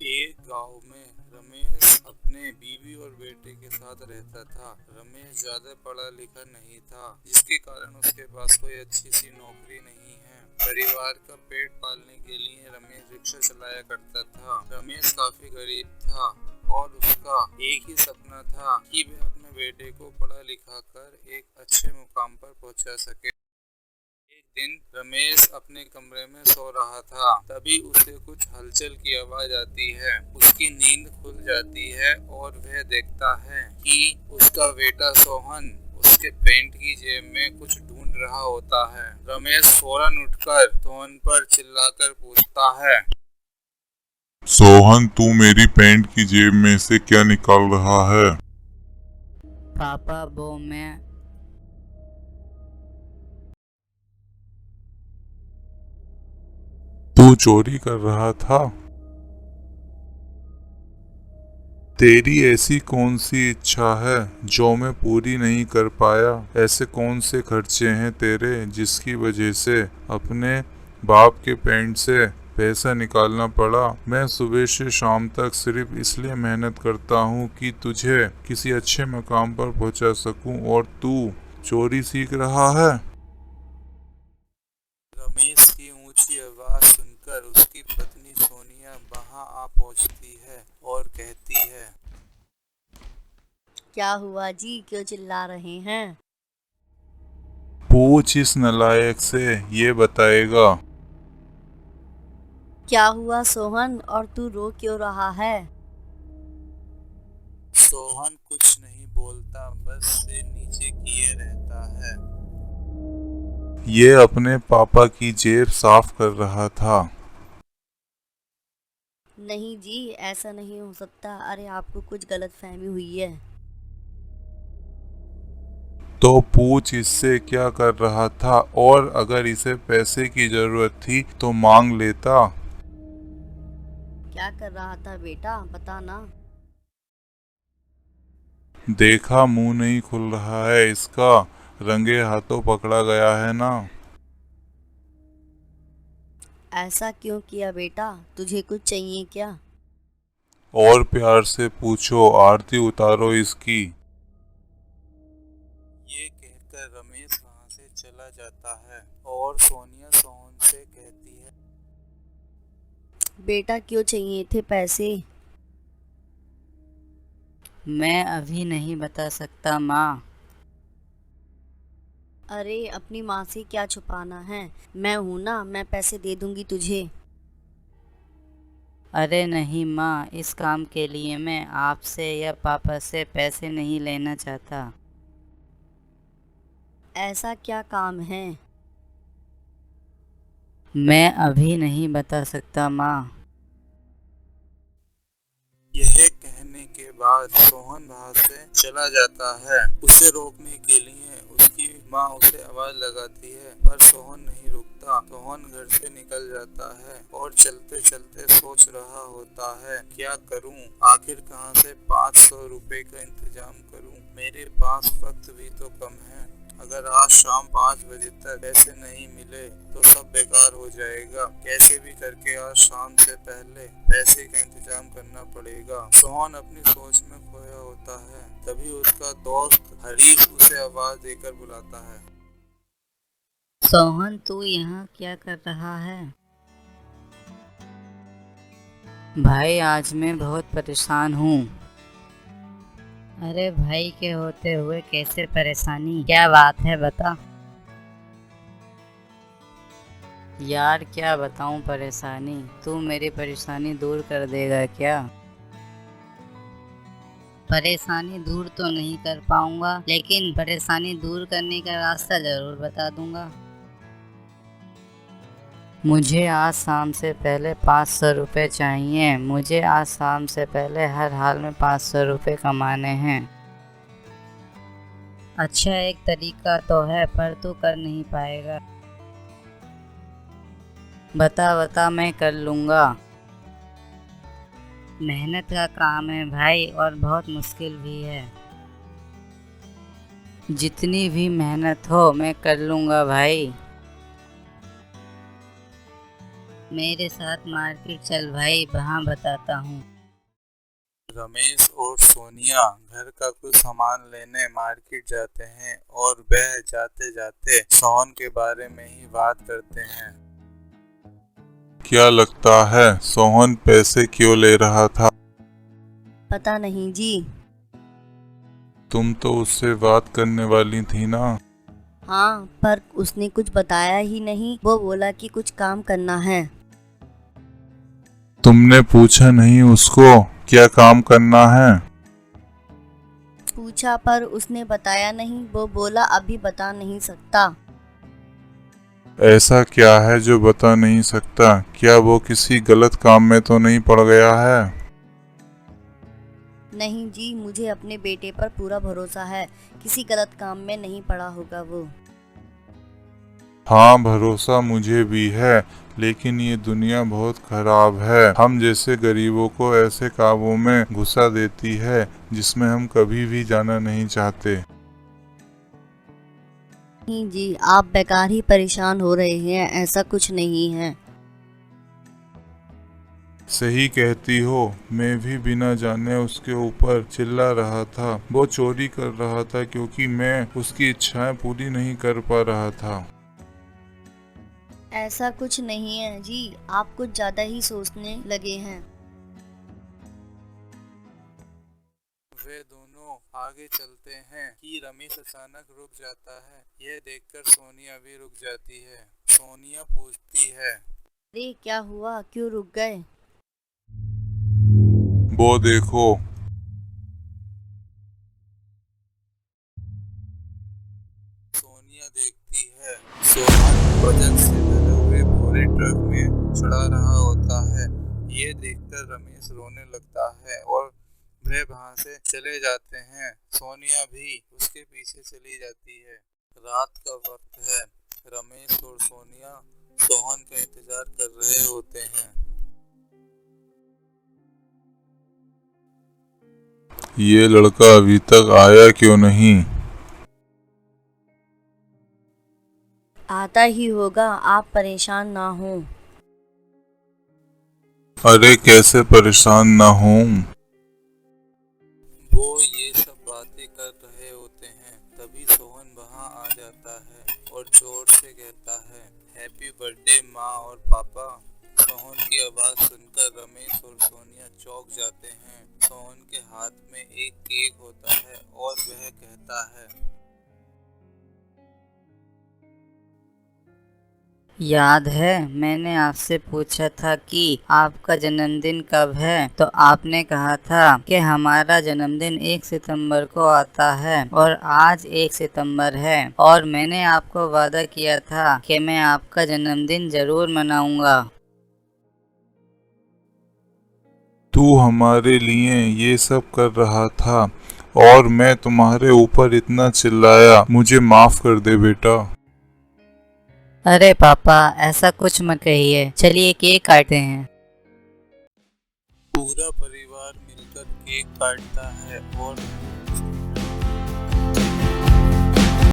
एक गांव में रमेश अपने बीवी और बेटे के साथ रहता था। रमेश ज्यादा पढ़ा लिखा नहीं था, जिसके कारण उसके पास कोई अच्छी सी नौकरी नहीं है। परिवार का पेट पालने के लिए रमेश रिक्शा चलाया करता था। रमेश काफी गरीब था और उसका एक ही सपना था कि वह अपने बेटे को पढ़ा लिखा कर एक अच्छे मुकाम पर पहुंचा सके। एक दिन रमेश अपने कमरे में सो रहा था, तभी उसे कुछ हलचल की आवाज आती है। उसकी नींद खुल जाती है और वह देखता है कि उसका बेटा सोहन उसके पैंट की जेब में कुछ ढूंढ रहा होता है। रमेश फौरन उठकर सोहन पर चिल्लाकर पूछता है, सोहन, तू मेरी पैंट की जेब में से क्या निकाल रहा है? पापा वो मैं तू चोरी कर रहा था? तेरी ऐसी कौन सी इच्छा है जो मैं पूरी नहीं कर पाया? ऐसे कौन से खर्चे हैं तेरे जिसकी वजह से अपने बाप के पैंट से पैसा निकालना पड़ा? मैं सुबह से शाम तक सिर्फ इसलिए मेहनत करता हूँ कि तुझे किसी अच्छे मकाम पर पहुँचा सकूँ, और तू चोरी सीख रहा है? रमेश की ऊंची आवाज सुनकर उसकी पत्नी सोनिया वहां आ पहुंचती है और कहती है, क्या हुआ जी, क्यों चिल्ला रहे हैं? पूछ इस नालायक से, ये बताएगा। क्या हुआ सोहन, और तू रो क्यों रहा है? सोहन कुछ नहीं बोलता, बस सिर नीचे किए रहता है। ये अपने पापा की जेब साफ कर रहा था। नहीं जी, ऐसा नहीं हो सकता। अरे आपको कुछ गलतफहमी हुई है। तो पूछ इससे क्या कर रहा था, और अगर इसे पैसे की जरूरत थी तो मांग लेता। क्या कर रहा था बेटा, बता ना। देखा, मुंह नहीं खुल रहा है इसका, रंगे हाथों पकड़ा गया है ना। ऐसा क्यों किया बेटा, तुझे कुछ चाहिए क्या? और प्यार से पूछो, आरती उतारो इसकी। ये कहकर रमेश वहां से चला जाता है और सोनिया सोहन से कहती है, बेटा क्यों चाहिए थे पैसे? मैं अभी नहीं बता सकता माँ। अरे अपनी माँ से क्या छुपाना है, मैं हूं ना, मैं पैसे दे दूंगी तुझे। अरे नहीं माँ, इस काम के लिए मैं आपसे या पापा से पैसे नहीं लेना चाहता। ऐसा क्या काम है? मैं अभी नहीं बता सकता माँ। यह कहने के बाद सोहन वहां से चला जाता है। उसे रोकने के लिए उसकी माँ उसे आवाज लगाती है, पर सोहन नहीं रुकता। सोहन घर से निकल जाता है और चलते चलते सोच रहा होता है, क्या करूं, आखिर कहां से 500 रुपए का इंतजाम करूं। मेरे पास वक्त भी तो कम है। अगर आज शाम 5 बजे तक पैसे नहीं मिले तो सब बेकार हो जाएगा। कैसे भी करके आज शाम से पहले पैसे का इंतजाम करना पड़ेगा। सोहन अपनी सोच में खोया होता है, तभी उसका दोस्त हरीश उसे आवाज देकर बुलाता है। सोहन, तू यहाँ क्या कर रहा है? भाई आज मैं बहुत परेशान हूँ। अरे भाई के होते हुए कैसे परेशानी, क्या बात है बता। यार क्या बताऊँ परेशानी, तू मेरी परेशानी दूर कर देगा क्या? परेशानी दूर तो नहीं कर पाऊंगा, लेकिन परेशानी दूर करने का रास्ता जरूर बता दूंगा। मुझे आज शाम से पहले 500 रुपये चाहिए। मुझे आज शाम से पहले हर हाल में 500 रुपये कमाने हैं। अच्छा, एक तरीका तो है, पर तू कर नहीं पाएगा। बता बता, मैं कर लूँगा। मेहनत का काम है भाई, और बहुत मुश्किल भी है। जितनी भी मेहनत हो मैं कर लूँगा भाई। मेरे साथ मार्केट चल भाई, वहाँ बताता हूँ। रमेश और सोनिया घर का कुछ सामान लेने मार्केट जाते हैं और वह जाते जाते सोहन के बारे में ही बात करते हैं। क्या लगता है सोहन पैसे क्यों ले रहा था? पता नहीं जी। तुम तो उससे बात करने वाली थी ना। हाँ, पर उसने कुछ बताया ही नहीं। वो बोला कि कुछ काम करना है। तुमने पूछा नहीं उसको क्या काम करना है? पूछा पर उसने बताया नहीं। वो बोला अभी बता नहीं सकता। ऐसा क्या है जो बता नहीं सकता? क्या वो किसी गलत काम में तो नहीं पड़ गया है? नहीं जी, मुझे अपने बेटे पर पूरा भरोसा है। किसी गलत काम में नहीं पड़ा होगा वो। हाँ, भरोसा मुझे भी है, लेकिन ये दुनिया बहुत खराब है। हम जैसे गरीबों को ऐसे कामों में घुसा देती है जिसमें हम कभी भी जाना नहीं चाहते। नहीं जी, आप बेकार ही परेशान हो रहे हैं। ऐसा कुछ नहीं है। सही कहती हो, मैं भी बिना जाने उसके ऊपर चिल्ला रहा था। वो चोरी कर रहा था क्योंकि मैं उसकी इच्छाएं पूरी नहीं कर पा रहा था। ऐसा कुछ नहीं है जी, आप कुछ ज्यादा ही सोचने लगे हैं। वे दोनों आगे चलते हैं कि रमेश अचानक रुक जाता है। यह देखकर सोनिया भी रुक जाती है। सोनिया पूछती है, अरे क्या हुआ, क्यों रुक गए? वो देखो। सोनिया देखती है सोहन वजन से भरे हुए भूरे ट्रक में चढ़ा रहा होता है। ये देखकर रमेश रोने लगता है और वे वहां से चले जाते हैं। सोनिया भी उसके पीछे चली जाती है। रात का वक्त है। रमेश और सोनिया सोहन का इंतजार कर रहे होते हैं। ये लड़का अभी तक आया क्यों नहीं? आता ही होगा, आप परेशान ना हो। अरे कैसे परेशान ना हूँ? वो ये सब बातें कर रहे होते हैं, तभी सोहन वहां आ जाता है और जोर से कहता है, हैप्पी बर्थडे माँ और पापा। सोहन की आवाज सुनकर रमेश और सोनिया चौंक जाते हैं। सोहन के हाथ में एक केक होता है और वह कहता है, याद है मैंने आपसे पूछा था कि आपका जन्मदिन कब है, तो आपने कहा था कि हमारा जन्मदिन 1 सितंबर को आता है और आज 1 सितंबर है, और मैंने आपको वादा किया था कि मैं आपका जन्मदिन जरूर मनाऊंगा। तू हमारे लिए ये सब कर रहा था और मैं तुम्हारे ऊपर इतना चिल्लाया। मुझे माफ कर दे बेटा। अरे पापा, ऐसा कुछ मत कहिए, चलिए केक काटते हैं। पूरा परिवार मिलकर केक काटता है और